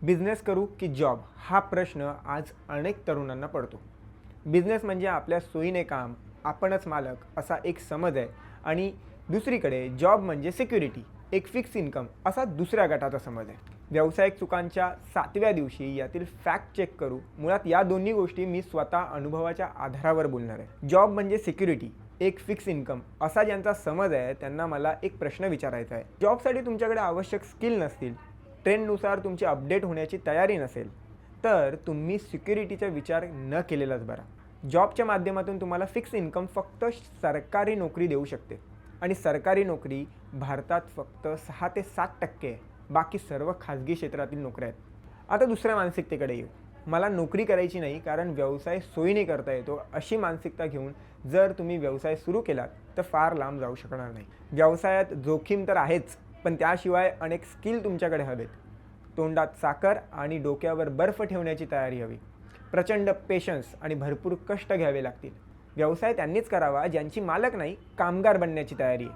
Business करू की job हा प्रश्न आज अनेक तरुणांना पडतो. बिझनेस म्हणजे आपल्या सोयीने काम, आपणच मालक असा एक समज आहे आणि दुसरीकडे जॉब म्हणजे सिक्युरिटी, एक फिक्स इन्कम असा दुसऱ्या गटाचा समज आहे. व्यावसायिक चुकांच्या 7व्या दिवशी यातील फॅक्ट चेक करू. मुळात या दोन्ही गोष्टी मी स्वतः अनुभवाच्या आधारावर बोलणार आहे. जॉब म्हणजे सिक्युरिटी, एक फिक्स इन्कम असा ज्यांचा समज आहे त्यांना मला एक प्रश्न विचारायचा आहे. जॉबसाठी तुमच्याकडे आवश्यक स्किल नसतील, ट्रेंडनुसार तुमची अपडेट होण्याची तयारी नसेल, तर तुम्ही सिक्युरिटीचा विचार न केलेलाच बरा. जॉबच्या माध्यमातून तुम्हाला फिक्स इन्कम फक्त सरकारी नोकरी देऊ शकते आणि सरकारी नोकरी भारतात फक्त 6 ते 7% आहे. बाकी सर्व खाजगी क्षेत्रातील नोकऱ्या आहेत. आता दुसऱ्या मानसिकतेकडे येऊ. मला नोकरी करायची नाही कारण व्यवसाय सोयीने करता येतो अशी मानसिकता घेऊन जर तुम्ही व्यवसाय सुरू केलात तर फार लांब जाऊ शकणार नाही. व्यवसायात जोखीम तर आहेच, पण त्याशिवाय अनेक स्किल तुमच्याकडे हवेत. तोंडात साखर आणि डोक्यावर बर्फ ठेवण्याची तयारी हवी. प्रचंड पेशन्स आणि भरपूर कष्ट घ्यावे लागतील. व्यवसाय त्यांनीच करावा ज्यांची मालक नाही, कामगार बनण्याची तयारी आहे.